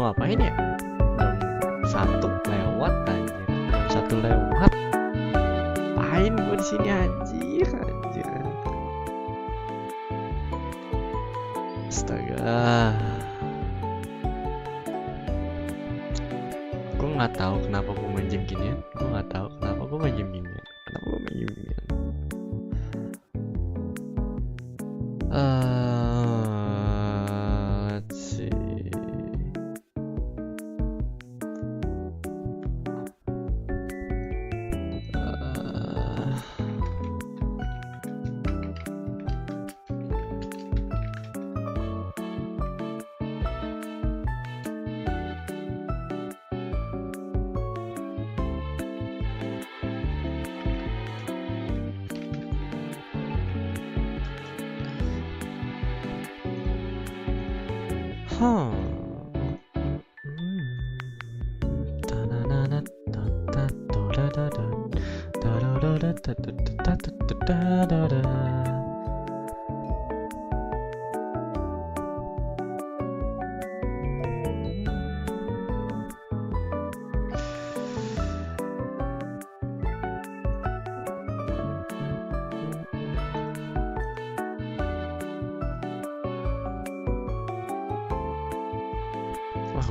ngapain ya? Jam 1 lewat anjir. Jam 1 lewat. Ngapain gue di sini anjir. Astaga. Gue nggak tahu kenapa gue main game ginian. Kenapa gue main game ginian. Let's see.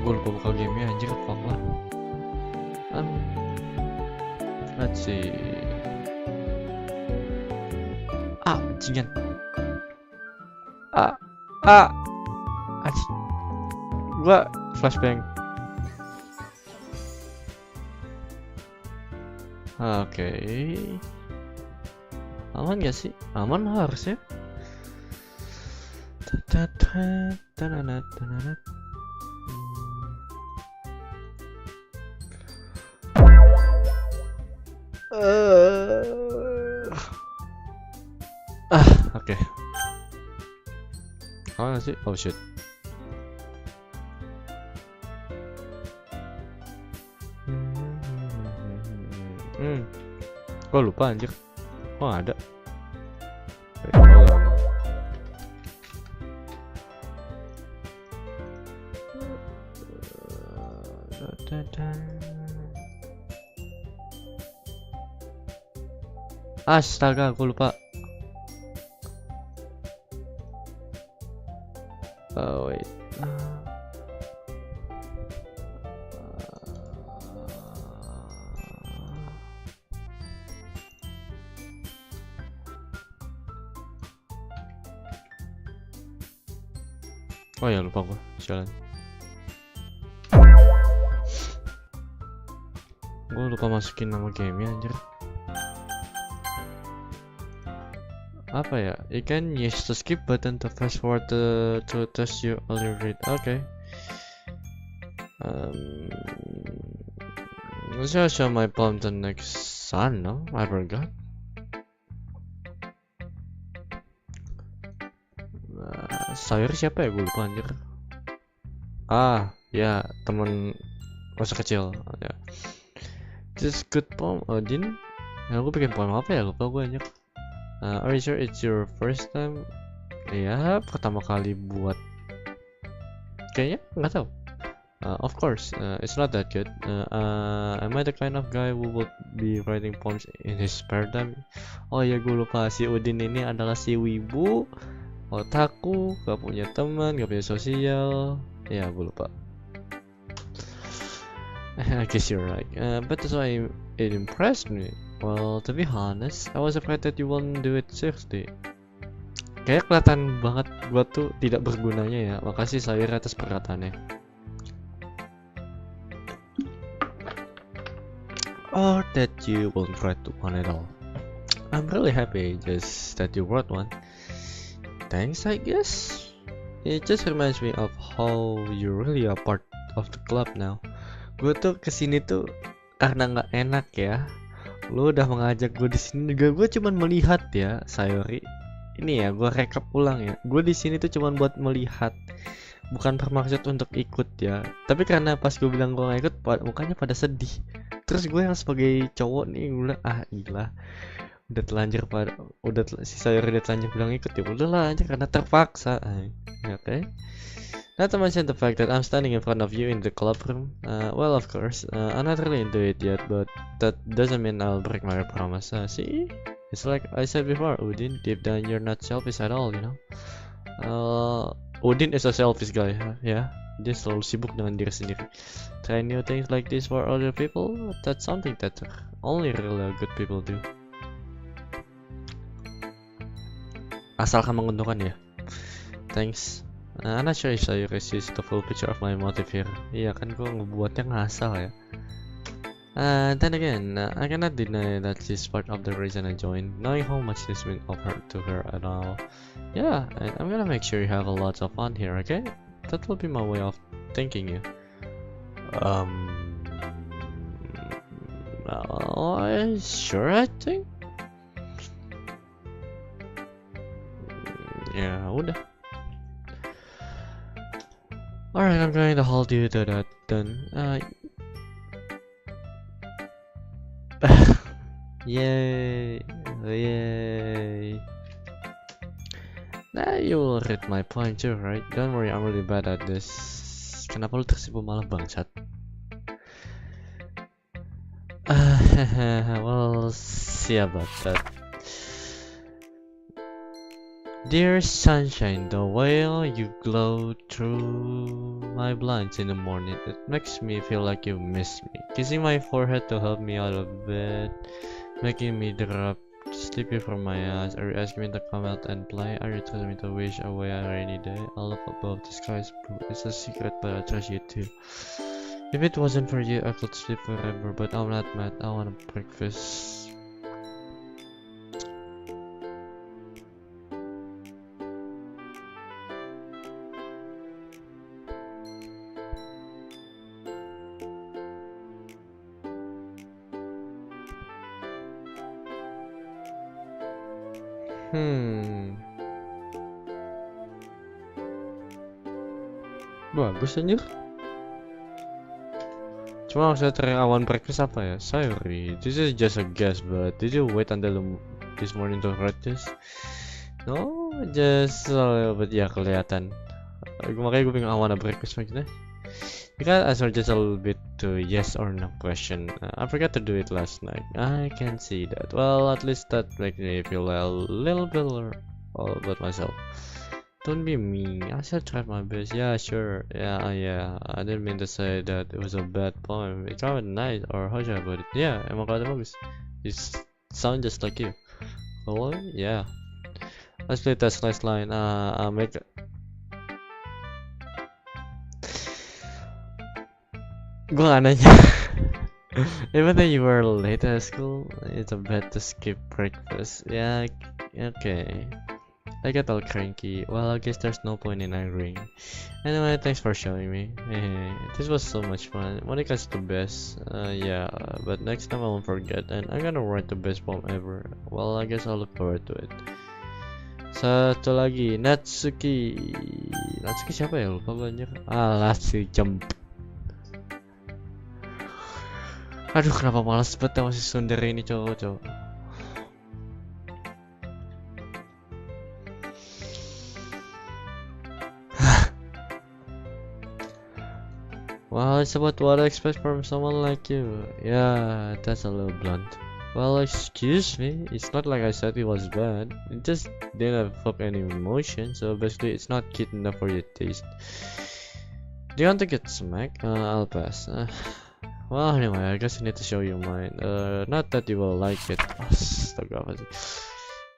Gue lupa buka gamenya anjir, fuck lah. Let's see. Bajingan. Gua flashbang. Oke. Aman gak sih? Aman harusnya. Oke. Aman gak sih? Oh shit. Gue lupa anjir. Oh ada. Astaga, gue lupa. Oh wait. Oh ya, lupa gue. Jalan. Gue lupa masukin nama gamenya anjir. Apa ya? You can use the skip button to fast forward to test you already read. Okay. Let's just show my palm to next sun. No, I forgot. Sawyer siapa ya? Gue lupa anjir. Ya temen masa kecil. Ya. Just good poem. Odin. Ya gue bikin poem apa ya? Lupa gue anjir. Are you sure it's your first time? Ya, pertama kali buat. Kayaknya nggak tahu. Of course, it's not that good. Am I the kind of guy who would be writing poems in his spare time? Oh ya, gue lupa, si Udin ini adalah si wibu, otaku, gak punya teman, gak punya sosial. Ya, gue lupa. I guess you're right. But that's why it impressed me. Well, to be honest, I was afraid that you won't do it seriously. Kayak kelihatan banget gua tuh tidak bergunanya ya. Makasih Sawyer atas perkataannya. Or that you won't write one at all. I'm really happy just that you wrote one. Thanks, I guess. It just reminds me of how you really are part of the club now. Gue tuh kesini tuh karena nggak enak ya. Lu udah mengajak gue di sini juga, gue cuman melihat ya, Sayori. Ini ya, gue rekap ulang ya. Gue di sini tuh cuman buat melihat, bukan bermaksud untuk ikut ya. Tapi karena pas gue bilang gue nggak ikut, mukanya pada sedih. Terus gue yang sebagai cowok nih, gue bilang gila, udah telanjur si Sayori udah telanjur bilang ikut ya, udahlah aja karena terpaksa. Oke. Not to mention the fact that I'm standing in front of you in the club room. Well, of course, I'm not really into it yet, but that doesn't mean I'll break my promise. See? It's like I said before, Udin, deep down you're not selfish at all, you know? Udin is a selfish guy, huh? Yeah? Dia selalu sibuk dengan diri sendiri. Try new things like this for other people, that's something that only really good people do. Asalkan menguntungkan ya. Thanks. I'm not sure if you receive the full picture of my motive here. Iya kan gue ngebuatnya ngasal ya. Then again, I cannot deny that she's part of the reason I joined, knowing how much this meant of her to her and all. Yeah, and I'm gonna make sure you have a lot of fun here, okay? That will be my way of thanking you. Sure, I think. Ya udah. Alright, I'm going to hold you to that then. Yay! Yay! Nah, you will read my point too, right? Don't worry, I'm really bad at this. Kenapa lu tersipu malah bangsat? We'll see about that. Dear sunshine, the way you glow through my blinds in the morning, it makes me feel like you miss me. Kissing my forehead to help me out of bed, making me drop sleepy from my eyes. Are you asking me to come out and play? Are you telling me to wish away a rainy day? I look above, the sky's blue. It's a secret, but I trust you too. If it wasn't for you, I could sleep forever, but I'm not mad. I want breakfast. Bagus anjir. Cuma maksudnya cari awan breakfast apa ya? Sorry, this is just a guess, but did you wait until this morning to write this? No, just a little bit ya kelihatan. Makanya gue bingung awan breakfast maksudnya. You can answer just a little bit to yes or no question. I forgot to do it last night. I can see that. Well, at least that makes me feel a little better all about myself. Don't be mean. I should try my best. Yeah, sure. Yeah. I didn't mean to say that it was a bad poem. It's kind of nice. Or how should I put it? Yeah, emang kata bagus. You sound just like you. Oh, yeah. Let's play that last line. I'll make. Gue gak nanya. Even though you were late at school, it's a bad to skip breakfast. Yeah, okay. I get all cranky. Well, I guess there's no point in agreeing. Anyway, thanks for showing me. This was so much fun. Monica's the best. Yeah, but next time I won't forget. And I'm gonna write the best poem ever. Well, I guess I'll look forward to it. Satu lagi, Natsuki. Natsuki siapa ya? Lupa gue anjir. Natsuki jump. Aduh, kenapa malas banget ya masih sundere ini cowok. Well, it's about what I expect from someone like you. Yeah, that's a little blunt. Well, excuse me, it's not like I said it was bad. It just didn't evoke any emotion, so basically it's not cute enough for your taste. Do you want to get smacked? I'll pass. Well, anyway, I guess I need to show you mine. Not that you will like it. Astaga.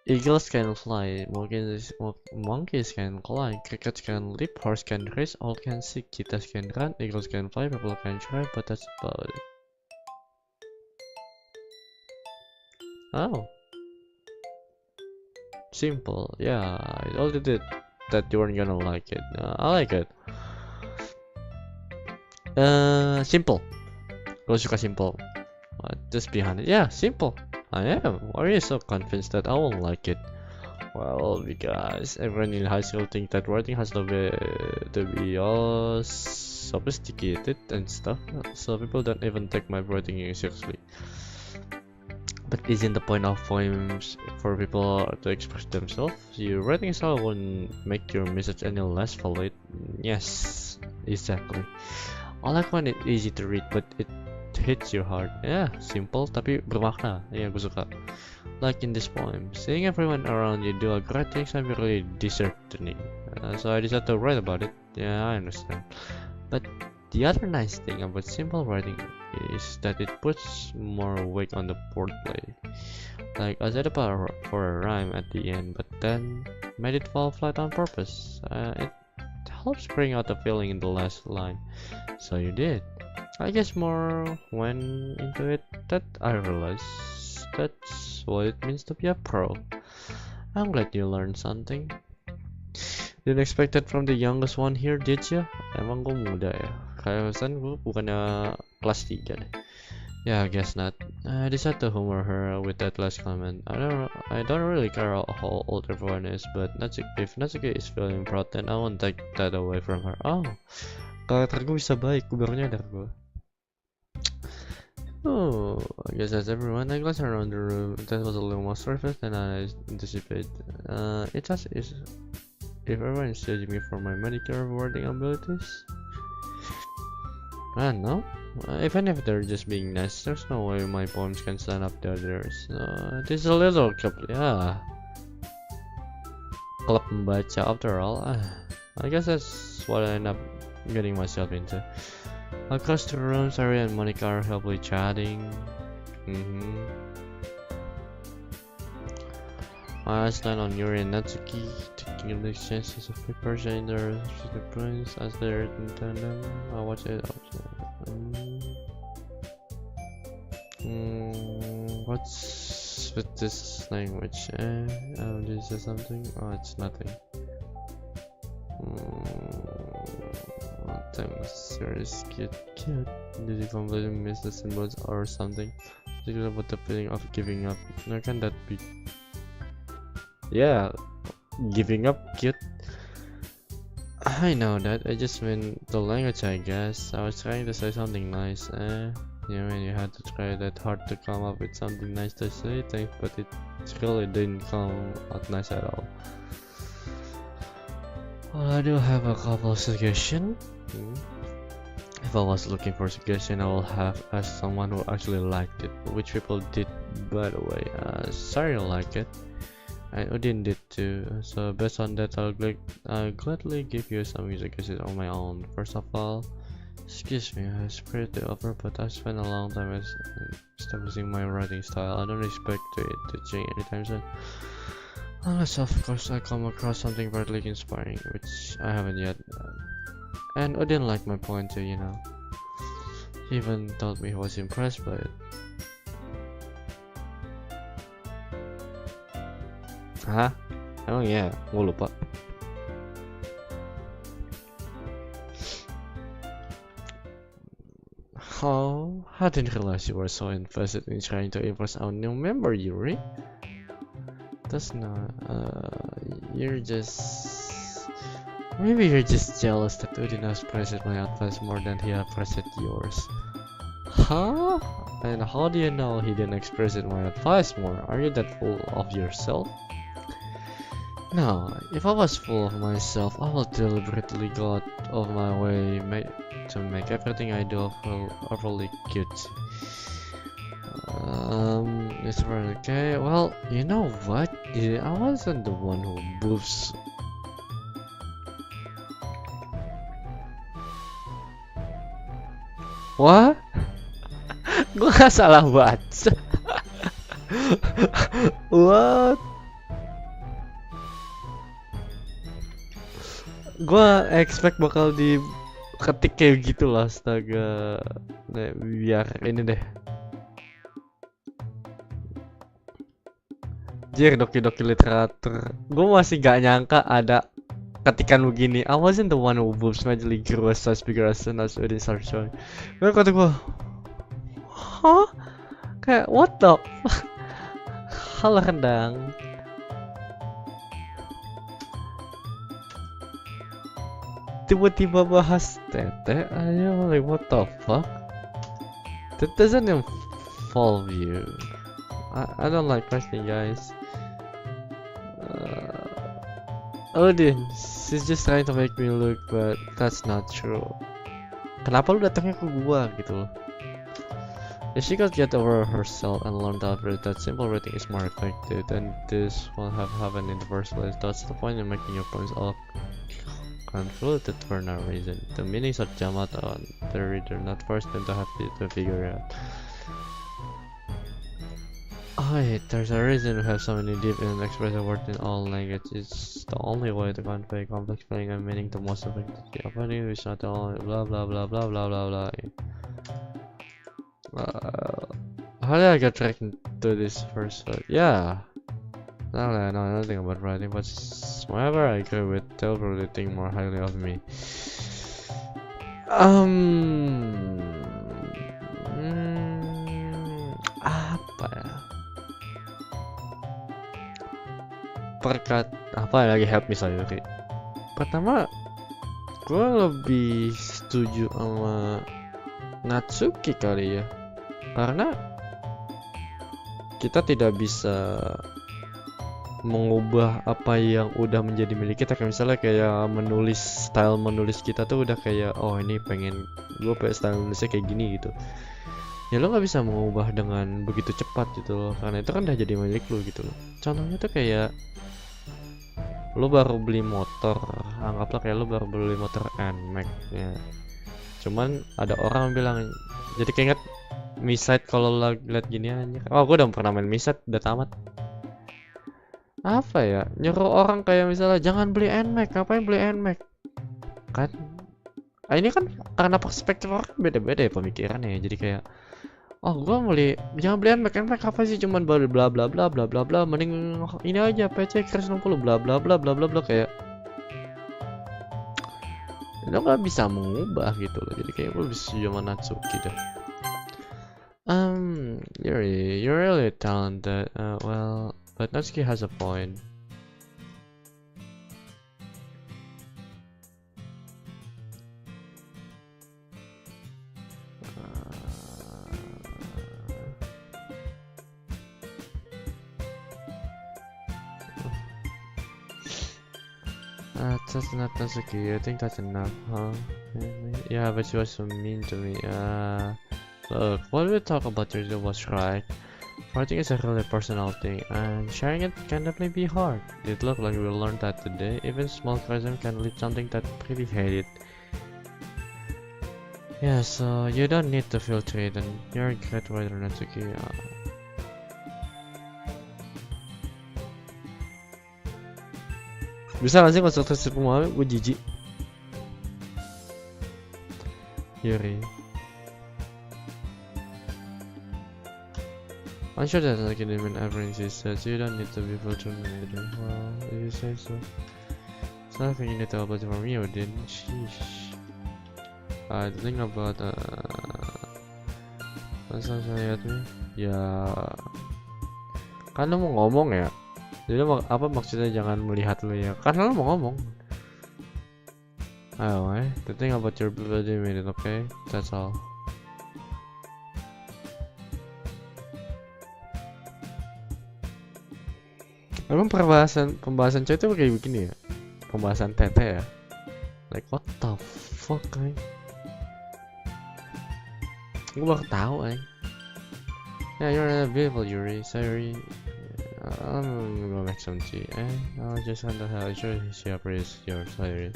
Eagles can fly, monkeys can climb, crickets can leap, horse can race, all can see, cheetahs can run, eagles can fly, people can try, but that's about it. Oh. Simple, yeah, I told you that you weren't gonna like it. I like it. Simple. Gue suka simple. Just behind it. Yeah, simple. I am. Why are you so convinced that I won't like it? Well, because everyone in high school thinks that writing has to be all sophisticated and stuff, so people don't even take my writing seriously. But isn't the point of poems for people to express themselves? Your writing style won't make your message any less valid. Yes, exactly. I like when it's easy to read but it hits your heart. Yeah, simple tapi bermakna. Yeah, gue suka. Like in this poem, seeing everyone around you do a great thing can be really disheartening. So I decided to write about it. Yeah, I understand. But the other nice thing about simple writing is that it puts more weight on the wordplay. Like I said about for a rhyme at the end, but then made it fall flat on purpose. It helps bring out the feeling in the last line. So you did. I guess more went into it that I realized that's what it means to be a pro. I'm glad you learned something. Didn't expect that from the youngest one here, did ya? Emang gue muda ya? Kayaknya gue bukannya kelas 3 deh. Yeah, I guess not. I decided to humor her with that last comment. I don't really care how old everyone is, but if Natsuki is feeling proud, then I won't take that away from her. Oh, karakter gue bisa baik, gue baru nyadar gue. Oh, I guess that's everyone. I glanced around the room. That was a little more surface than I anticipated. It just is. If everyone is judging me for my mediocre wording abilities, I don't know. Even if they're just being nice, there's no way my poems can stand up to others. It is a little club, yeah. Club membaca after all. I guess that's what I end up getting myself into. Across the room, Sari and Monica are happily chatting. I stand on Yuri and Natsuki, taking the chances of papers and their prints as they're in tandem. I watch it out. What's with this language? Oh, this is something? Oh, it's nothing. Thanks, serious cute. Did you completely miss the symbols or something? Think about the feeling of giving up. How can that be? Yeah, giving up, cute. I know that. I just meant the language, I guess. I was trying to say something nice. Yeah, when you had to try that hard to come up with something nice to say, thanks, but it really didn't come out nice at all. Well, I do have a couple of suggestions. If I was looking for a suggestion, I will have asked someone who actually liked it, which people did, by the way. Sorry, I like it. And Udin did too, so based on that I'll gladly give you some suggestions on my own. First of all, excuse me, I spread it over, but I spent a long time establishing my writing style. I don't expect it to change anytime soon. Unless of course I come across something really inspiring, which I haven't yet. And Udin liked my point too, you know. He even told me he was impressed by it. Hah? Oh yeah, gue lupa. Oh, I didn't realize you were so invested in trying to impress our new member, Yuri. That's not, maybe you're just jealous that Udin has praised my advice more than he appreciated yours. Huh? And how do you know he didn't express my advice more? Are you that full of yourself? No, if I was full of myself, I will deliberately go out of my way to make everything I do overly cute. It's very okay. Well, you know what? I wasn't the one who boofs. What? Gue gak salah baca. What? Gua expect bakal diketik kayak gitu lah, astaga. Nih, biar ini deh. Jir, Doki Doki Literature. Gue masih gak nyangka ada ketikan begini. I wasn't the one who boobs magically grew as such bigger as soon as Udin started showing. Gue kata gue, hah? Kayak what the? Halo rendang. Tiba-tiba bahas tete aja, like what the fuck? That doesn't involve you. I don't like fighting, guys. Odin, she's just trying to make me look, but that's not true. Kenapa lu datangnya ke gua gitu loh? If she could get over herself and learn that simple reading is more effective, then this won't have happened in the first place. That's the point in making your points all convoluted for no reason. The meanings are jump out on the reader, not force them to have to figure out. Oh, yeah, there's a reason we have so many deep and expressive words in all languages. It's the only way to convey complex feeling and meaning to most of it. The opening is not the only blah blah blah blah blah blah blah. How did I get tracked into this first? Yeah. Not that I know anything about writing, but whenever I agree with, they'll probably think more highly of me. Apa ya? Apa yang lagi help me Sayuri? Pertama, gue lebih setuju sama Natsuki kali ya, karena kita tidak bisa mengubah apa yang udah menjadi milik kita. Kayak misalnya kayak style menulis kita tuh udah kayak, oh ini gue pengen style nulisnya kayak gini gitu ya, lo nggak bisa mengubah dengan begitu cepat gitu loh, karena itu kan udah jadi milik lo gitu loh. Contohnya tuh kayak lo baru beli motor, anggaplah kayak lo baru beli motor NMAX ya, cuman ada orang bilang, jadi keinget Misite kalau lo liat gini aja. Oh, gue udah pernah main Misite, udah tamat. Apa ya, nyuruh orang kayak misalnya jangan beli NMAX, ngapain beli NMAX kan? Ini kan karena perspektif orang beda-beda ya pemikirannya ya, jadi kayak oh jangan beli NMAX apa sih, cuman bla bla bla bla bla bla bla, mending ini aja PC Crash 60 bla bla bla bla bla bla, kayak lo nggak bisa mengubah gitu loh. Jadi kayak gue bisa sama Natsuki dah. You're really talented. Well, but Natsuki has a point. That's not Natsuki. I think that's enough, huh? Yeah, but she was so mean to me. Look, what we talk about yourself was right. Writing is a really personal thing, and sharing it can definitely be hard. It looked like we learned that today. Even small criticism can lead something that really hated. Yeah, so you don't need to feel treated. You're a great writer, Natsuki. Bisa gak sih konsultasi pemahami? Gue jijik. Yuri. I'm sure that I can even everything she says. You don't need to be filtered either. Well, if you say so. It's nothing you need to apologize for me, Odin. Sheesh. The thing about masa saya lihat nih, ya kan lo mau ngomong ya. Jadi apa maksudnya jangan melihat lo ya? Karena lo mau ngomong. Anyway, the thing about your bloody minute, okay? That's all. Emang pembahasan cewek itu kayak begini ya? Pembahasan tete ya? Like what the fuck, kan? Gue baru tahu, kan? Yeah, you're a beautiful Yuri. Sorry. I'm gonna make some tea, I just wonder how sure she appreciates your salary.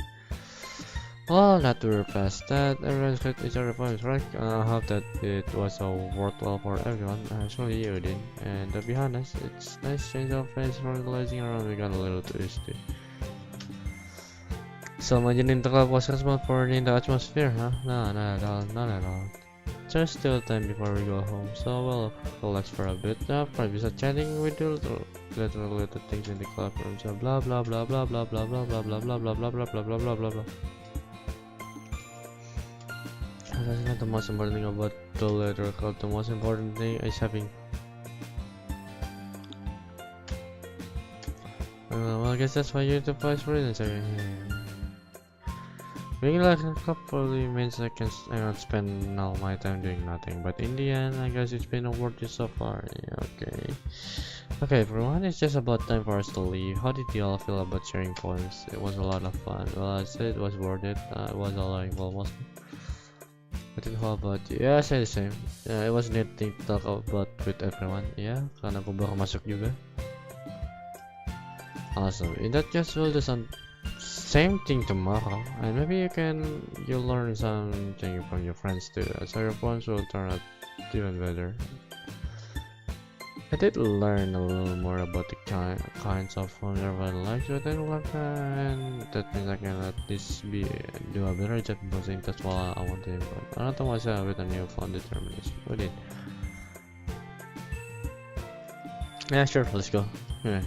Well, not to past that, everyone's got each other points, right? I hope that it was worthwhile for everyone, especially you, Odin. And to be honest, it's nice change of pace from realizing around we got a little twisty. So, imagining the club was responsible for the atmosphere, huh? No, not at all. There's still time before we go home, so we'll relax for a bit. Probably start chatting with you little things in the club room. So blah blah blah blah blah blah blah blah blah blah blah blah blah blah blah blah blah blah. That's not the most important thing about the literature club. The most important thing is having. Well, I guess that's why you're the vice president. Being like a club probably means I can spend all my time doing nothing, but in the end, I guess it's been worth it so far. Yeah, okay. Okay, everyone, it's just about time for us to leave. How did you all feel about sharing poems? It was a lot of fun. Well, I said it was worth it. It was all I almost. I think how about you? Yeah, I say the same. It was neat thing to talk about with everyone. Yeah, karena aku baru masuk juga. Awesome. In that case, we'll do some same thing tomorrow, and maybe you'll learn something from your friends too. So your poems will turn out even better. I did learn a little more about the kinds of fun everyone likes, but I don't like that, and that means I can at least do a better job imposing that's what I want to improve. I don't know myself with a new fun determination. What did? Yeah, sure, let's go. Yeah.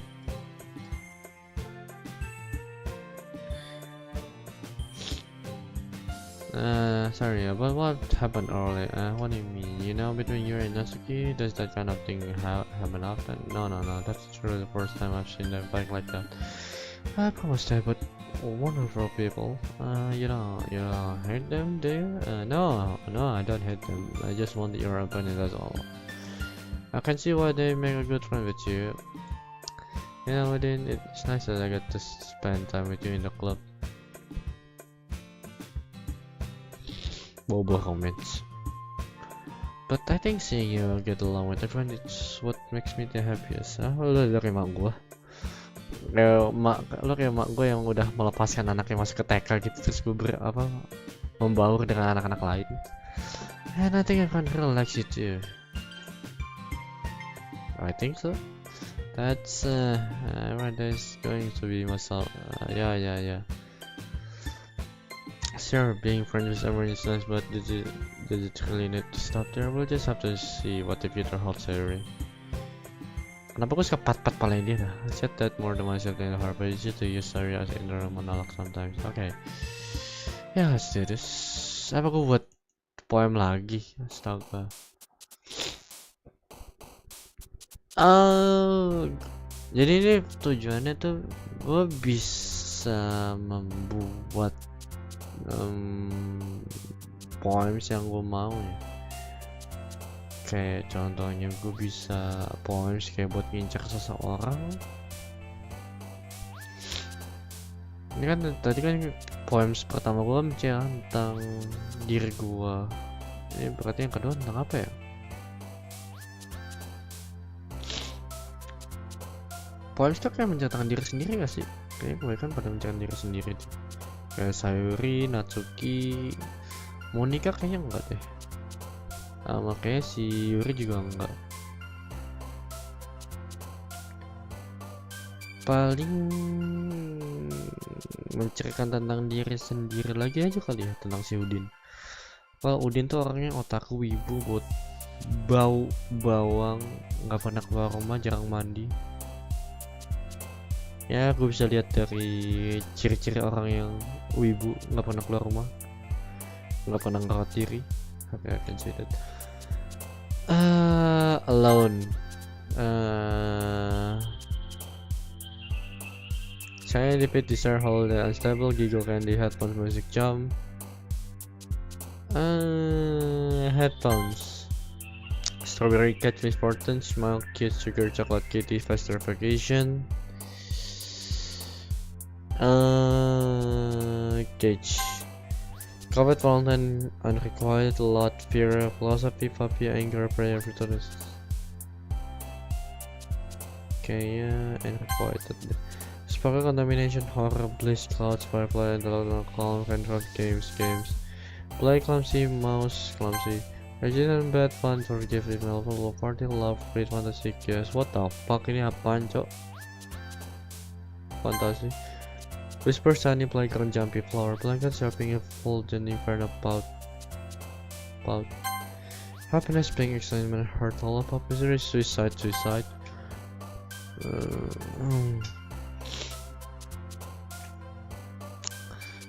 Sorry, but what happened earlier? What do you mean? You know, between you and Natsuki, does that kind of thing happen often? No, that's truly the first time I've seen them fight like that. I promised that, but wonderful people. You don't hate them, do you? No, I don't hate them. I just want your opinion, that's all. I can see why they make a good friend with you. You know, it's nice that I get to spend time with you in the club. Bobo comments. But I think seeing you get along with everyone is what makes me the happiest. Lu dari mak gua. Lu kayak mak gua yang udah melepaskan anaknya masuk ke TK gitu, terus gua membaur dengan anak-anak lain. And I think everyone really likes you too. I think so. That's everyone is going to be myself. Yeah. Sure, being friends with everyone is nice, but does it really need to stop there? We'll just have to see what the future holds, Harry. Kenapa aku suka pat-pat paling dia dah? I said that more than myself in the heart, but it's just to use sorry as inner monologue sometimes. Okay. Yeah, let's do this. Apa aku buat poem lagi? Astaga. Jadi ini tujuannya tuh gue bisa membuat poems yang gue mau ya. Kayak contohnya gue bisa poems kayak buat ngincar seseorang. Ini kan tadi kan poems pertama gue bicara tentang diri gue. Ini berarti yang kedua tentang apa ya? Poems tuh kayak menceritakan diri sendiri gak sih? Kayaknya kebanyakan pada menceritakan diri sendiri. Kayak Sayuri, Natsuki, Monika kayaknya enggak deh. Makanya si Yuri juga enggak. Paling menceritakan tentang diri sendiri lagi aja kali ya, tentang si Udin. Kalau Udin tuh orangnya otaku, wibu, buat bau bawang, nggak pernah keluar rumah, jarang mandi. Ya, gue bisa lihat dari ciri-ciri orang yang wibu, nggak pernah keluar rumah, nggak pernah ngerawat diri. Okay, I can say that. Alone. Shiny repeat desire holiday unstable giggle candy headphones music jump. Headphones. Strawberry catfish fortune smile cute sugar chocolate kitty faster vacation. Cage. Covet Valentine unrequited lot fear philosophy puppy anger prayer returns. Okay, unrequited. Sparkle contamination horror bliss clouds firefly and the calm control games. Play clumsy mouse clumsy. Resident bad fun forgive email full party love great fantasy chaos. What the fuck ini apaan cok? Fantasi. Whisper sunny playground jumpy flower blanket shopping a full inferno pout. Happiness being excitement heart lollipop misery suicide.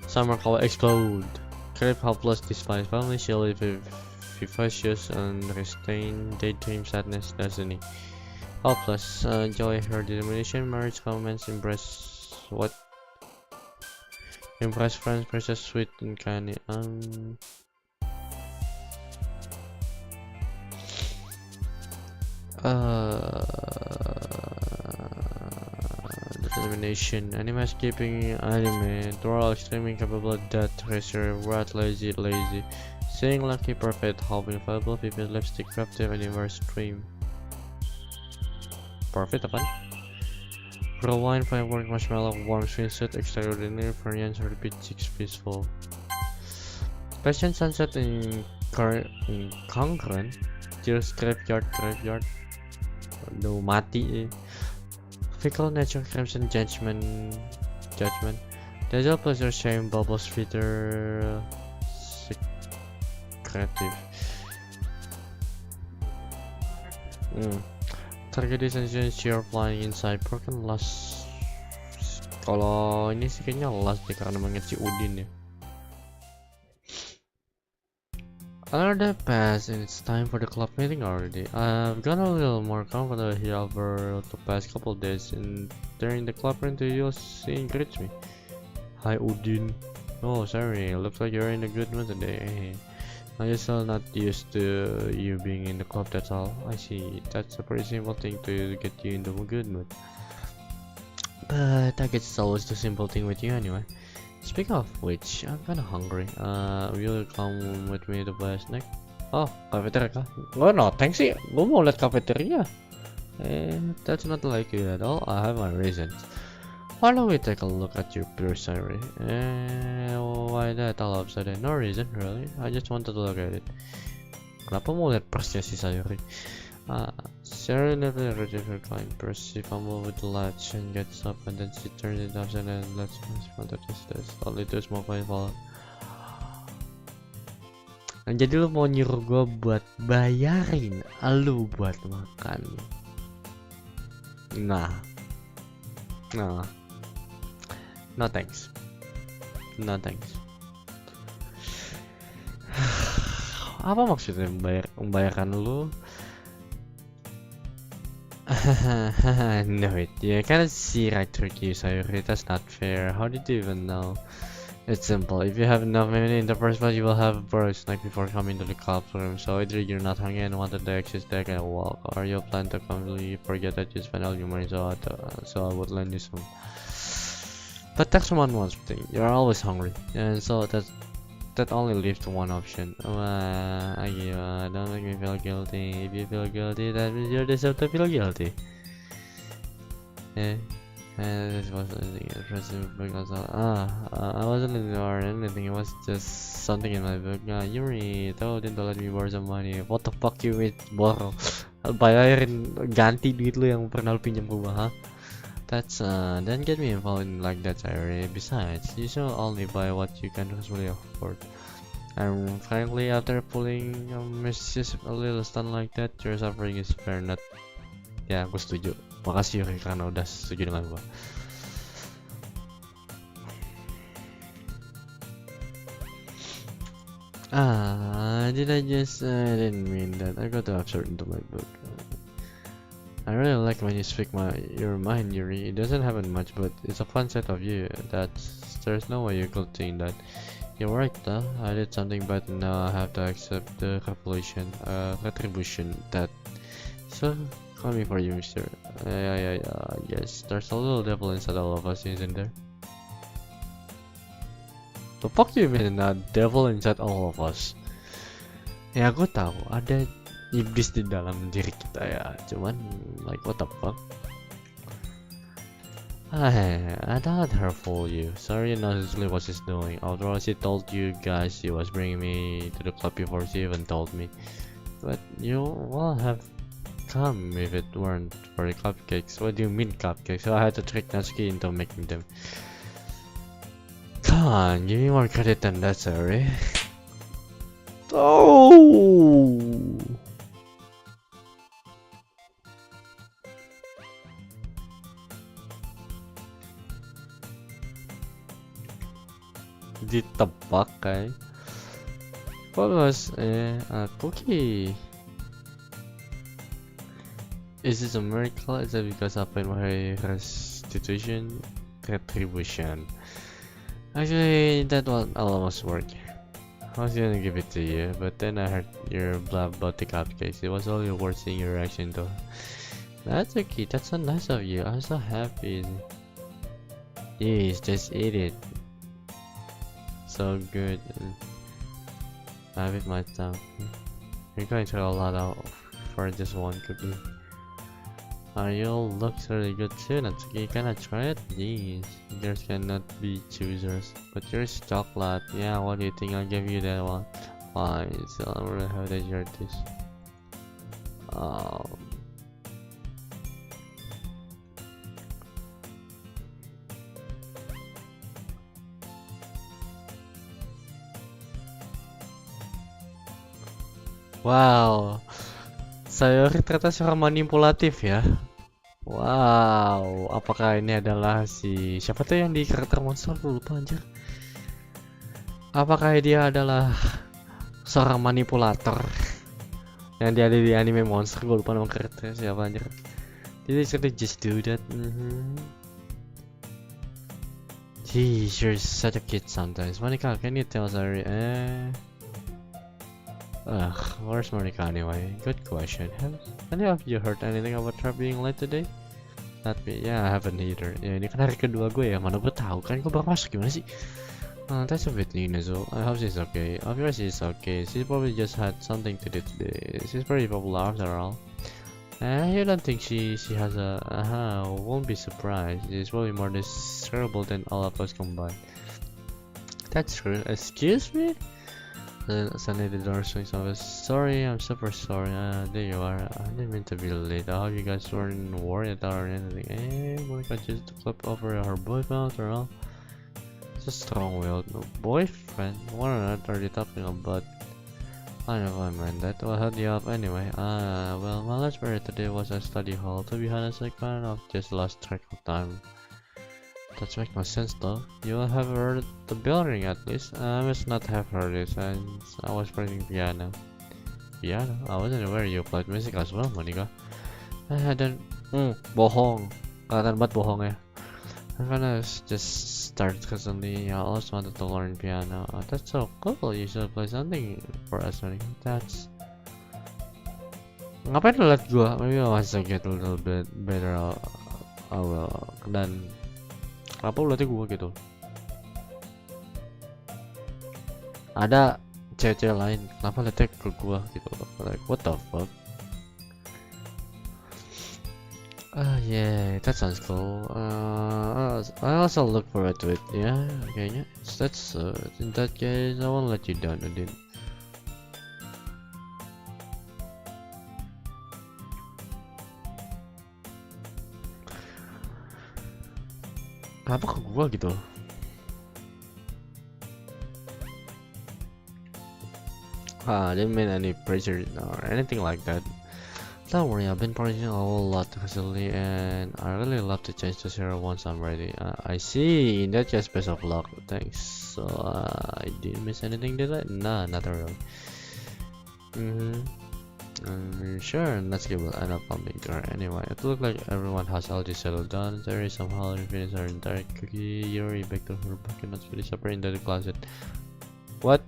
Summer color explode. Crave helpless despise family shield vivacious and restrained daydream sadness destiny. Helpless joy her determination marriage comments embrace what. Impress friends, precious, sweet, and candy. Determination. Anime skipping anime. Throw extremely capable, death, tracer, rat, lazy. Saying lucky, perfect, helping, valuable, vivid, lipstick, craftive, universe, stream. Perfect apa? Raw wine, firework, marshmallow, warm swimsuit, extraordinary, variance, repeat, six, peaceful. Passion sunset in Concurrent. Tears, graveyard. No, mati. Fickle nature, crimson, judgment. Dazzle, pleasure, shame, bubbles, feeder, secretive. Target destination, you're flying inside broken last. Kalau ini sih kayaknya last deh karena mengeci Udin ya. Another pass and it's time for the club meeting already. I've gotten a little more comfortable here over the past couple of days, and during the club meeting you'll see and greets me. Hi Udin. Oh sorry, looks like you're in a good mood today. I'm just still not used to you being in the club, that's all. I see, that's a pretty simple thing to get you into a good mood. But I guess it's always the simple thing with you anyway. Speaking of which, I'm kinda hungry. Will you come with me to buy a snack? Oh, cafeteria kah? Oh no, thanks sih. Gue mau liat cafeteria. That's not like you at all. I have my reasons. Why don't we take a look at your pure salary? Why that all of a sudden? No reason, really. I just wanted to look at it. Kenapa mau lihat persnya si Sayuri? Sarah never retrieved her client purse. She fumbled with the latch and gets up, and then she turns it upside down and lets me respond to this. Only two small coins fall. Nah, jadi lu mau nyuruh gue buat bayarin lu buat makan. Nah. No thanks. Apa maksudnya membayarkan lu? No, you can't see right through you, Sayuri. That's not fair. How did you even know? It's simple. If you have enough money in the first place, you will have borrowed snack before coming to the club room. So either you're not hungry and wanted the exit deck and walk, or you plan to completely forget that you spent all your money. So I would lend you some. But that's one thing. You're always hungry, and so that only leaves one option. Don't make me feel guilty. If you feel guilty, that means you deserve to feel guilty. This wasn't because I wasn't ignoring anything. It was just something in my book. Yuri told him to let me borrow some money. What the fuck you mean borrow? Bayarin ganti duit lu yang pernah lu pinjam ke gua, huh? That's don't get me involved in like that, Irene. Besides, you should only buy what you can reasonably afford. And frankly, after pulling a little stunt like that, your suffering is fair not. Ya, gue setuju. Makasih Yuri karena udah setuju dengan gue. I didn't mean that. I got to absorb into my book. I really like when you speak your mind, Yuri. It doesn't happen much, but it's a fun set of you. There's no way you could think that. You're right, though. I did something bad, and now I have to accept the retribution. That so coming for you, mister. Yes, there's a little devil inside all of us, isn't there? The fuck you mean, devil inside all of us? Ya, gue tahu ada iblis di dalam diri kita ya, cuman like what the fuck. I don't let her fool you. Sorry, not exactly what she's doing. After all, she told you guys she was bringing me to the club before she even told me. But you will have come if it weren't for the cupcakes. What do you mean cupcakes? So I had to trick Natsuki into making them. Come on, give me more credit than that, sorry. Oh! Ditebak kan? Polos cookie. Is this a miracle? Is it because I paid my retribution? Actually, that one almost worked. I was gonna give it to you, but then I heard your blab about the cupcakes. It was only worth seeing your reaction though. That's okay, that's so nice of you. I'm so happy. Yes, just eat it. So good. I bit my tongue. You're going to a lot out for just one cookie. You looks really good too, Natsuki. Can I try it? Jeez, girls cannot be choosers. But yours is chocolate. Yeah, what do you think? I'll give you that one. Fine, so I'm really happy that you're this. Um, wow, Sayori ternyata seorang manipulatif ya. Wow, apakah ini adalah siapa tuh yang di karakter monster? Aku lupa anjir. Apakah dia adalah seorang manipulator yang dia ada di anime monster? Gue lupa nama karakternya siapa anjir. Did they just do that? Geez, you're such a kid sometimes. Monica, can you tell Sayori? Where's Monica anyway? Good question. Have any of you heard anything about her being late today? Not me. Yeah, I haven't either. Ya, ini kan hari kedua gue ya. Mana gue tahu kan gue baru masuk gimana sih? That's a bit mean as well. I hope she's okay. Of course she's okay. She probably just had something to do today. She's pretty popular after all. You don't think she has a... won't be surprised. She's probably more desirable than all of us combined. That's true. Excuse me? Suddenly the door swings open. Sorry, I'm super sorry. There you are. I didn't mean to be late. I hope you guys weren't worried or anything. Monica just flipped over her boyfriend after all. It's a strong-willed boyfriend. What on earth are you talking about? I never mind that. What held you up anyway? Well, my last period today was at study hall. To be honest, I kind of just lost track of time. That makes no sense though. You will have heard the bell ring at least. I must not have heard it since I was playing piano. Piano? I wasn't aware you played music as well, Monica. I don't... bohong. Kelihatan banget bohong ya. I'm gonna just start recently. I also wanted to learn piano. That's so cool. You should play something for us, Monica. That's... Ngapain lu liat gua? Maybe I want to get a little bit better. Dan... Kenapa lu liatnya gua gitu? Ada cewek-cewek lain, kenapa liatnya ke gua gitu? Like, what the fuck? Yeah, that sounds cool. I also look forward to it. Yeah, kayaknya. That's in that case, I won't let you down, Udin. Kenapa ke gua gitu? I didn't mean any pressure or anything like that. Don't worry, I've been practicing a whole lot recently and I really love to change to zero once I'm ready. I see, in that case, best of luck. Thanks. So, I didn't miss anything, did I? Nah, not really. Sure, let's give it an pumping car anyway. It looks like everyone has already settled down. There is somehow finished her entire cookie. Yuri back to her bucket, not really separate into the closet. What?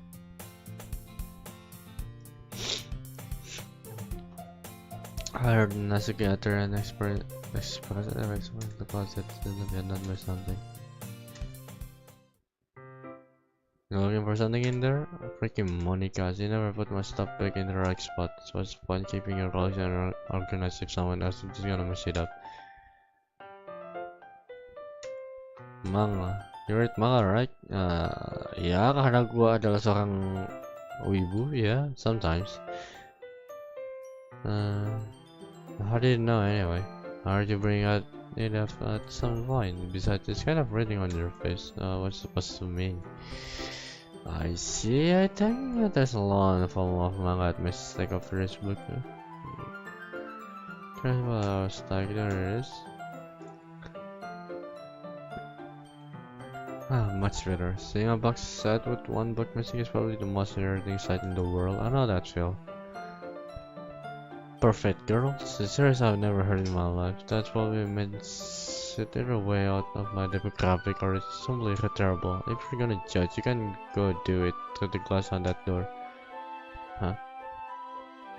I heard Nasuke utter an express the closet and not by something. You looking for something in there? Freaking Monica, she never put my stuff back in the right spot. So what's the point keeping your collection organized if someone else is just gonna mess it up? Manga. You read manga, right? Ya, karena gua adalah seorang wibu, ya, sometimes. How did you know anyway? How did you bring out it up at some point? Besides, it's kind of reading on your face. What's it supposed to mean? I see, I think there's a long volume of manga at my stack of this book. Stack, there it is. Much better. Seeing a box set with one book missing is probably the most irritating sight in the world. I know that feel. perfect girl? It's a series I've never heard in my life. That's probably means it either way out of my demographic or it's simply terrible. If you're gonna judge, you can go do it through the glass on that door. Huh?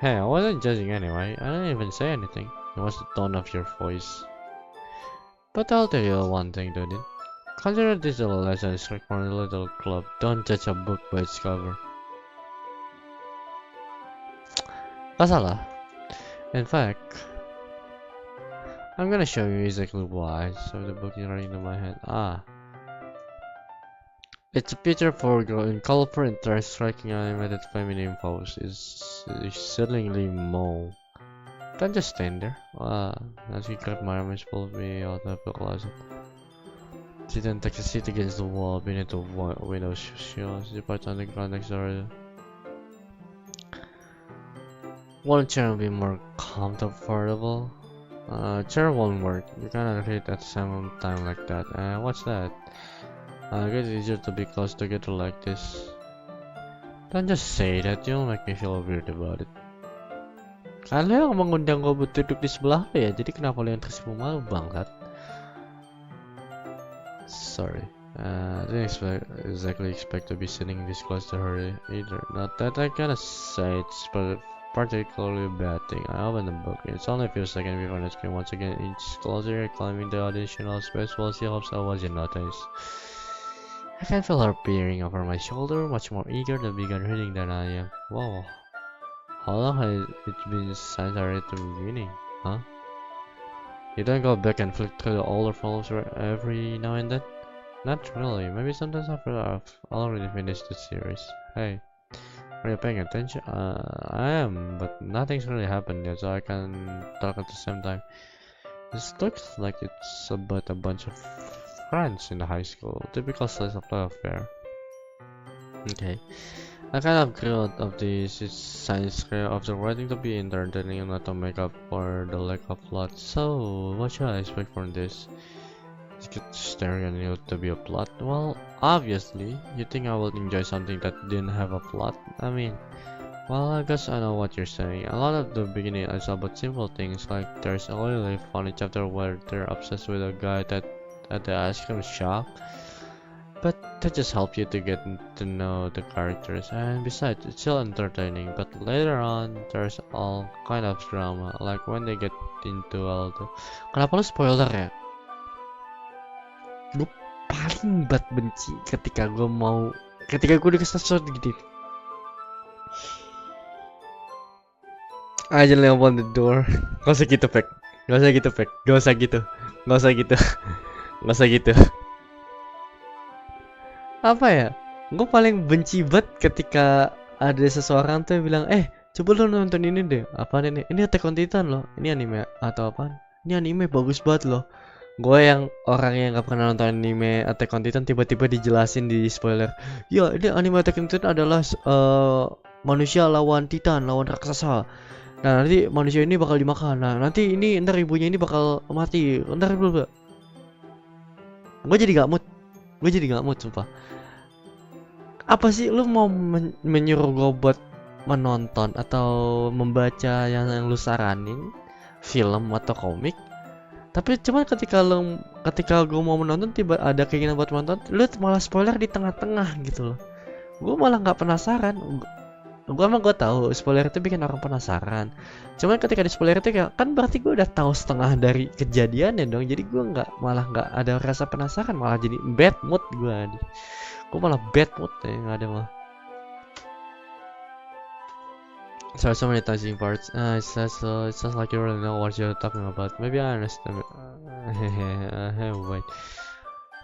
Hey, I wasn't judging anyway. I didn't even say anything. It was the tone of your voice. But I'll tell you one thing, dude. Consider this a lesson strict for a little club. Don't judge a book by its cover. Gak salah. In fact, I'm gonna show you exactly why. So the book is right into my hand. It's a picture for a girl in colorful and striking animated feminine pose. Is certainly more. Don't just stand there. As he grabbed my arm and pulled me out of the closet. She then takes a seat against the wall beneath the window. She parts on the ground next to her. One chair will be more comfortable. Chair won't work. You cannot read at the same time like that. What's that? I guess it's easier to be close together like this. Don't just say that. You'll make me feel weird about it. Kalian mengundang gue buat duduk di sebelah lo ya, jadi kenapa lo yang tersipu malu bangsat? Sorry, I didn't exactly expect to be sitting this close to her either. Not that I gotta say it's particularly bad thing. I opened the book. It's only a few seconds before the screen once again inches closer, climbing the additional space while she hopes I wasn't noticed. I can feel her peering over my shoulder, much more eager to begin reading than I am. Wow. How long has it been since I read the beginning, huh? You don't go back and flick through the older volumes every now and then? Not really, maybe sometimes after I've already finished the series. Hey, are you paying attention? I am, but nothing's really happened yet, so I can talk at the same time. This looks like it's about a bunch of friends in the high school. Typical slice of life affair. Okay. I kind of grew out of the science scale of the writing to be entertaining and not to make up for the lack of plot. So, what should I expect from this? Is it staring you to be a plot? Well, obviously, you think I will enjoy something that didn't have a plot? I mean, well, I guess I know what you're saying. A lot of the beginning is about simple things, like there's a really funny chapter where they're obsessed with a guy at the ice cream shop. But that just helps you to get to know the characters, and besides, it's still entertaining. But later on, there's all kind of drama, like when they get into all the... Kenapa lu spoiler ya? Gue paling banget benci ketika gue dikasih sesuatu gitu. I just open the door. Gak usah gitu, Pek. Gak usah gitu, Pek. Gak usah gitu. Gak usah gitu. Gak usah gitu. Apa ya? Gue paling benci banget ketika ada seseorang tuh yang bilang, coba lo nonton ini deh. Apaan ini? Ini Attack on Titan loh. Ini anime atau apaan? Ini anime bagus banget loh. Gue yang orang yang gak pernah nonton anime Attack on Titan tiba-tiba dijelasin di spoiler. Ya, ini anime Attack on Titan adalah manusia lawan Titan, lawan raksasa. Nah, nanti manusia ini bakal dimakan. Nah, nanti ini ntar ibunya ini bakal mati. Ntar dulu. Gue jadi gak mood, sumpah. Apa sih lu mau menyuruh gue buat menonton atau membaca yang lu saranin, film atau komik? Tapi cuma ketika gue mau menonton tiba ada keinginan buat menonton, lu malah spoiler di tengah-tengah gitu loh. Gue malah nggak penasaran. Gue tahu spoiler itu bikin orang penasaran. Cuman ketika di spoiler itu kayak kan berarti gue udah tahu setengah dari kejadiannya dong. Jadi gue malah nggak ada rasa penasaran, malah jadi bad mood gue. Gue malah bad mood ya, nggak ada mah. So many touching parts. It sounds like you really know what you're talking about. Maybe I understand. Wait.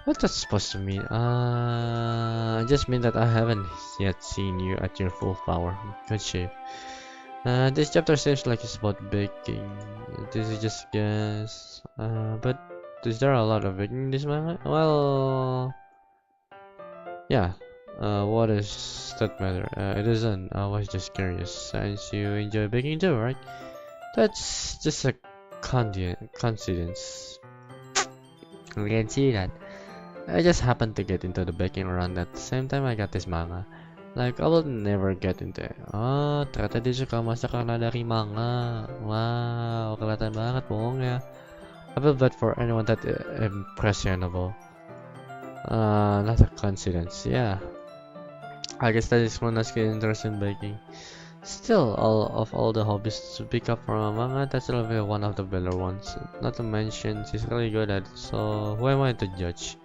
What's that supposed to mean? I just mean that I haven't yet seen you at your full power. Good shape. This chapter seems like it's about baking. This is just a guess. But is there a lot of baking in this manga? Well, yeah. What does that matter? It isn't. I was just curious. Since you enjoy baking too, right? That's just a coincidence. We can see that. I just happened to get into the baking around at the same time I got this manga. Like, I will never get into it. Oh, ternyata dia suka masak karena dari manga. Wow, kelihatan banget bohongnya. I feel bad for anyone that impressionable. Not a coincidence, yeah. I guess that is when I get interested in baking. Still, all the hobbies to pick up from a manga, that's really one of the better ones. Not to mention, she's really good at it, so who am I to judge?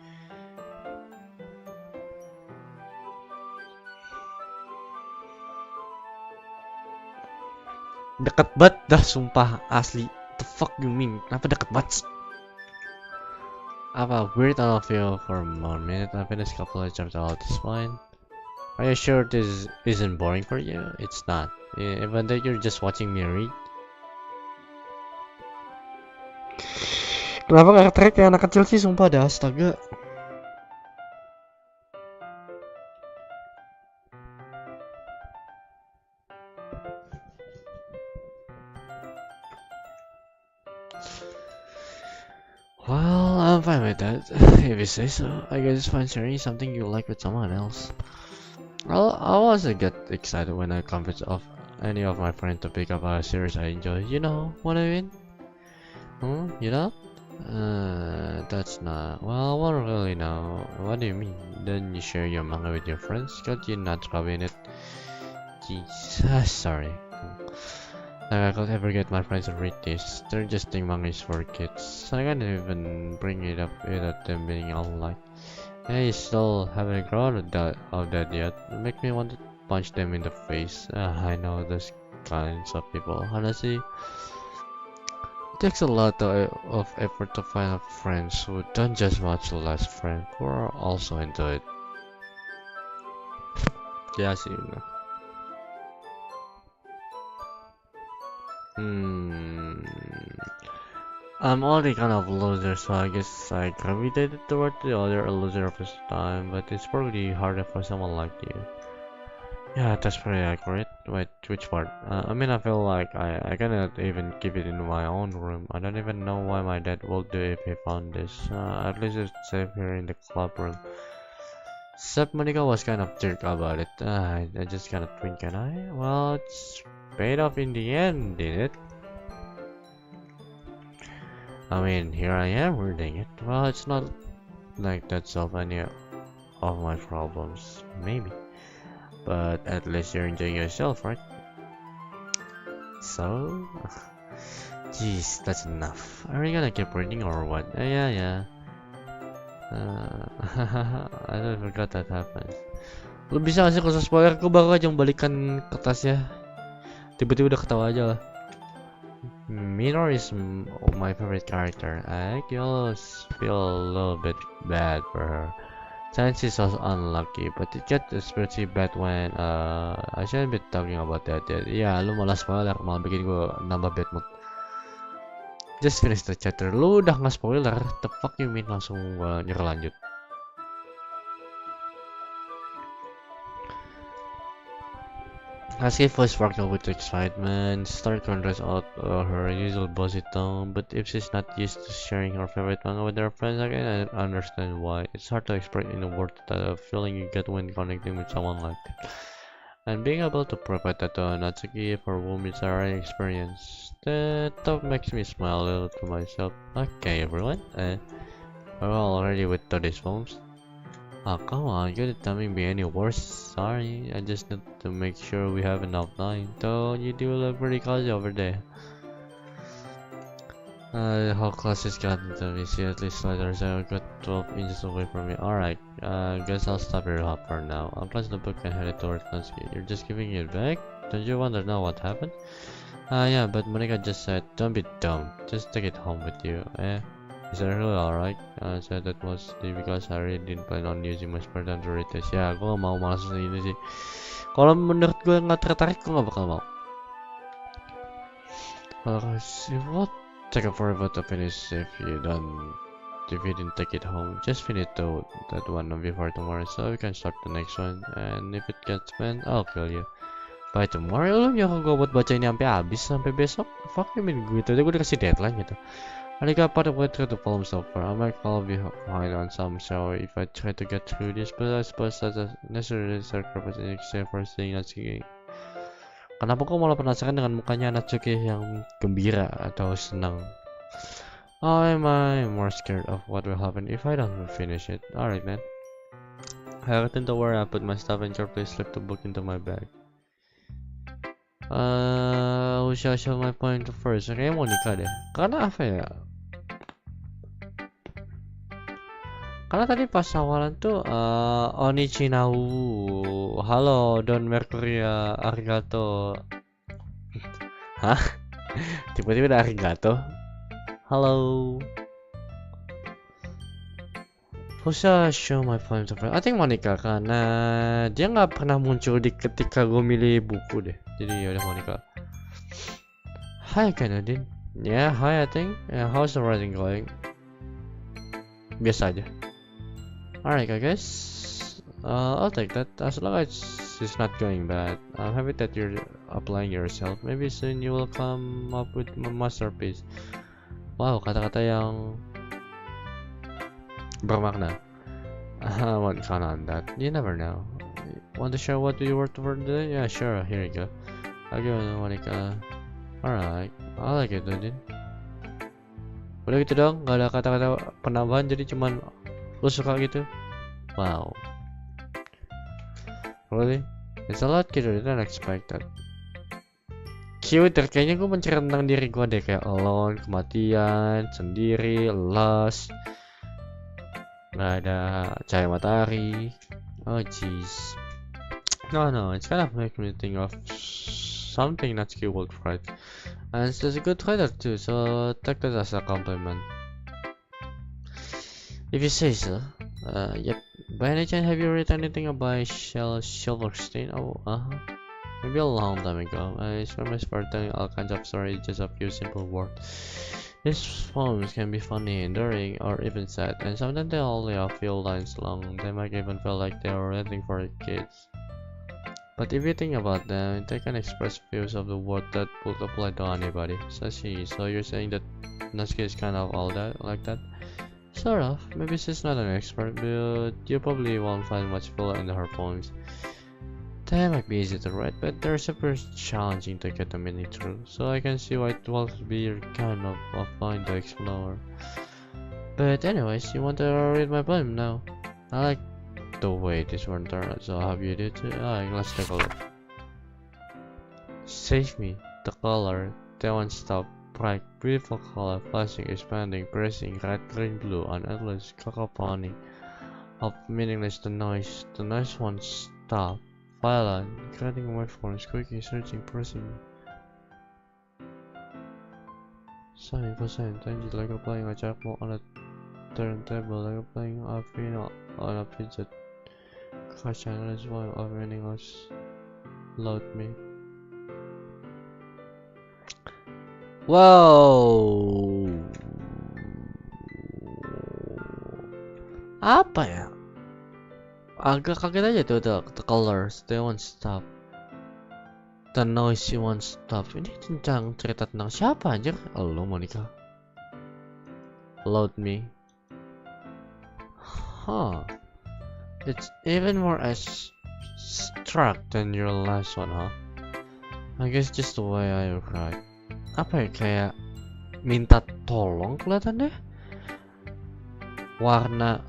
Deket banget dah, sumpah, asli. The fuck you mean? Kenapa deket banget? Apa weird on feel for a minute? I finished a couple of chapters all this point. Are you sure this isn't boring for you? It's not. Even though you're just watching me read. Kenapa gak tertarik kayak anak kecil sih, sumpah dah, astaga. Well, I'm fine with that. If you say so, I guess it's fine sharing something you like with someone else. I wasn't get excited when I convinced of any of my friends to pick up a series I enjoy. You know what I mean? You know? That's not. Well, I don't really know. What do you mean? Then you share your manga with your friends? Got you not rubbing it? Jeez, sorry. Like I could ever get my friends to read this. They're just think manga is for kids. I can't even bring it up without them being online. Hey, still haven't grown of that yet. It makes me want to punch them in the face. I know those kinds of people. Honestly, it takes a lot of effort to find friends who don't just watch the last friend, who are also into it. Yeah, sih, you I'm already kind of a loser, so I guess I gravitated toward the other loser of this time, but it's probably harder for someone like you. Yeah, that's pretty accurate. Wait, which part? I mean, I feel like I cannot even keep it in my own room. I don't even know why my dad would do if he found this. At least it's safe here in the club room. Except Monica was kind of jerk about it. I just kind of twink, can I? Well, it's paid off in the end, did it? I mean, here I am reading it. Well, it's not like that solve any of my problems, maybe. But at least you're enjoying yourself, right? So, jeez, that's enough. Are you gonna keep reading or what? Yeah. I don't forgot that happened. Lu bisa gak sih kalau spoiler? Gue baru aja membalikan kertasnya. Tiba-tiba udah ketawa aja lah. Minor is my favorite character. I just feel a little bit bad for her. Since she's so unlucky, but it gets especially bad when I shouldn't be talking about that yet. Yeah, lu malah spoiler, malah bikin gue nambah bad mood. Just finish the chapter. Lu udah nggak spoiler? The fuck you mean? Langsung gue nyuruh lanjut. Aski voice sparkled with excitement, started to dress out her usual bossy tone, but if she's not used to sharing her favorite manga with her friends, I can understand why. It's hard to express in a word the feeling you get when connecting with someone like that. And being able to provide that to Natsuki for whom it's a rare experience, that makes me smile a little to myself. Okay, everyone, we're all already with today's phones. Oh, come on, could the timing be any worse? Sorry, I just need to make sure we have enough time. Though you do look pretty cozy over there. The whole class has gotten to me. See, at least later, so I got 12 inches away from me. Alright, guess I'll stop here for now. I'll close the book and head towards Donasi. You're just giving it back? Don't you want to know what happened? Yeah, but Monica just said, don't be dumb. Just take it home with you. Is that really alright? I said that mostly because I really didn't plan on using my spare time to read this. Ya, gue gak mau malas ini sih. Kalau menurut gue nggak tertarik, gue gak bakal mau. See what? Take a forever to finish if you didn't take it home. Just finish that one before tomorrow, so we can start the next one. And if it gets banned, I'll kill you. By tomorrow, lu nyuruh gue buat baca ini sampai habis sampai besok? Fuck you mean gue tuh, gue dikasih deadline gitu. I got part of the way through the poem so far. I might fall behind on some show if I try to get through this, but I suppose that's a necessary sacrifice in exchange for seeing Natsuki. Kenapa kau malah penasaran dengan mukanya Natsuki yang gembira atau senang? Am I more scared of what will happen if I don't finish it? Alright then. I returned to where I put my stuff and carefully slipped the book into my bag. Who shall show my point first? Kayaknya mau nikah deh. Karena apa ya? Karena tadi pas awalan tuh Onichinau, halo Don Mercuria, arigato. Hah? Tiba-tiba ada arigato. Halo. Bisa show my point of view. I think Monica karena dia nggak pernah muncul di ketika gue milih buku deh. Jadi ya udah Monica. Hi Kanadin. Yeah, hi I think. Yeah, how's the writing going? Biasa aja. Alright, I guess I'll take that as long as it's not going bad. I'm happy that you're applying yourself. Maybe soon you will come up with a masterpiece. Wow, kata-kata yang bermakna. I won't count on that. You never know. Want to share what you worked for today? Yeah, sure. Here you go. I'll give it to Monica. Alright, I like it, dude. Udah gitu dong, gak ada kata-kata penambahan, jadi cuman lu suka gitu. Wow. Really? It's a lot cuter than expected. Cuter, kayaknya gue mencari tentang diri gue deh. Kayak alone, kematian, sendiri, lost. Gak ada cahaya matahari. Oh jeez. No, it's kind of making me think of something Natsuki would write. And she's a good writer too, so take that as a compliment. If you say so. Yep. By any chance, have you read anything by Silverstein? Oh, maybe a long time ago. I spent my spare telling all kinds of stories, just a few simple words. These poems can be funny, enduring, or even sad, and sometimes they're only a few lines long. They might even feel like they're writing for kids. But if you think about them, they can express views of the world that would apply to anybody. So you're saying that Natsuki is kind of all that, like that? Sort of. Maybe she's not an expert, but you probably won't find much flaw in her poems. They might be easy to write, but they're super challenging to get the meaning through. So I can see why it will be kind of fun to explore. But anyways, you want to read my poem now? I like the way this one turned out, so I hope you do too. Alright, let's take a look. Save me, the color, they won't stop. Bright, beautiful color, flashing, expanding, pressing, red, green, blue, an endless cacophony of meaningless the noise won't stop. Violent, creating waveforms, quickly searching, pressing. Sign, change like a playing a jackpot on a turntable, like a playing a piano on a fidget. Crush endless one of meaningless load me. Wow. Apa ya? Agak kaget aja tuh the colors, they won't stop. The noise won't stop. Ini tentang cerita tentang siapa anjir? Lo Monica. Load me. Huh. It's even more abstract than your last one, huh? I guess just the way I write. Apa ya, kayak minta tolong kelihatannya. Warna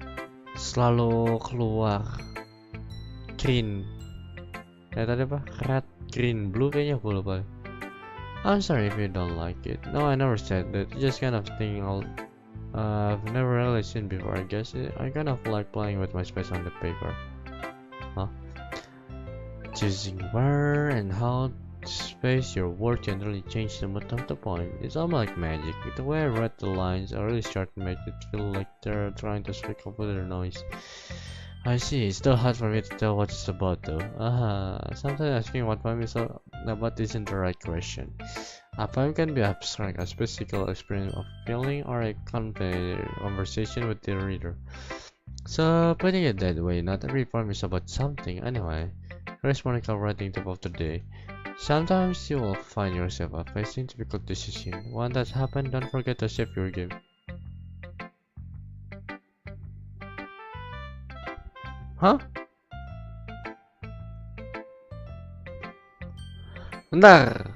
selalu keluar green. Kayak tadi apa? Red, green, blue kayaknya gue lupa. I'm sorry if you don't like it. No, I never said that. It's just kind of thing I've never really seen before, I guess. I kind of like playing with my space on the paper. Huh? Choosing where and how space your word generally change the mood of the poem. It's almost like magic. The way I read the lines are really start to make it feel like they're trying to speak over the noise. I see. It's still hard for me to tell what it's about though. Sometimes asking what poem is about isn't the right question. A poem can be abstract, a physical experience of feeling, or a conversation with the reader. So putting it that way, not every poem is about something. Anyway, here's Monica writing tip of the day. Sometimes you will find yourself facing difficult decisions. When that happens, don't forget to save your game. Hah? Bentar,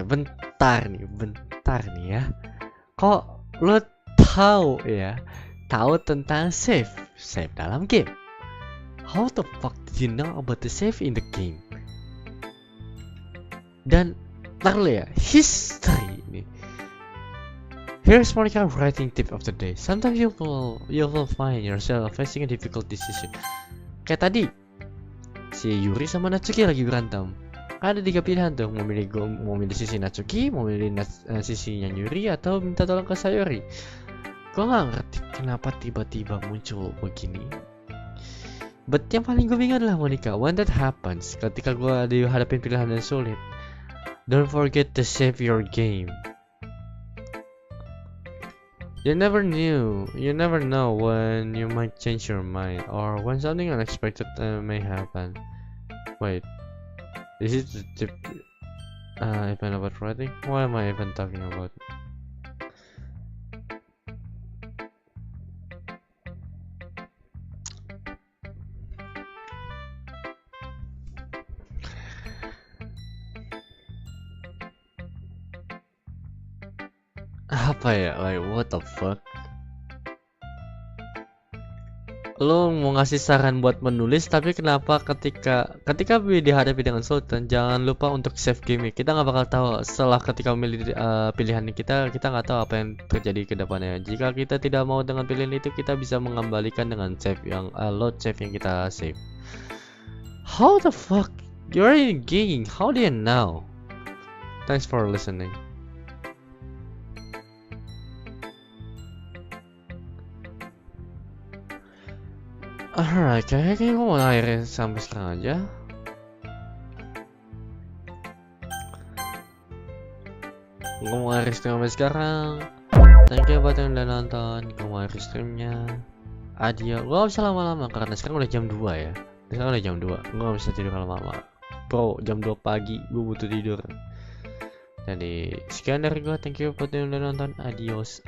bentar nih ya. Kok lo tahu tentang save dalam game? How the fuck did you know about the save in the game? Dan ntar ya, history ini. Here's Monica writing tip of the day. Sometimes you will find yourself facing a difficult decision. Kayak tadi, si Yuri sama Natsuki lagi berantem. Ada 3 pilihan tuh, mau milih sisi Natsuki, mau milih sisinya Yuri, atau minta tolong ke Sayori. Gue nggak ngerti kenapa tiba-tiba muncul begini. But yang paling gue bingung adalah Monica. When that happens, ketika gue dihadapin pilihan yang sulit, don't forget to save your game. You never know when you might change your mind or when something unexpected may happen. Wait, is it the tip even about writing? What am I even talking about? Apa ya? Like what the fuck? Lo mau ngasih saran buat menulis, tapi kenapa ketika dihadapi dengan sultan, jangan lupa untuk save game. Kita nggak bakal tahu setelah ketika memilih pilihan kita nggak tahu apa yang terjadi ke depannya. Jika kita tidak mau dengan pilihan itu, kita bisa mengembalikan dengan save yang load save yang kita save. How the fuck? You're in game. How do you know? Thanks for listening. Alright, kayaknya gue mau akhirin sampai sekarang aja. Gue mau akhir stream sampai sekarang. Thank you buat yang udah nonton. Gue mau akhir streamnya. Adio. Gue gak bisa lama-lama karena sekarang udah jam 2 ya. Sekarang udah jam 2. Gue gak bisa tidur lama-lama. Bro, jam 2 pagi gue butuh tidur. Jadi sekian dari gue. Thank you buat yang udah nonton. Adios.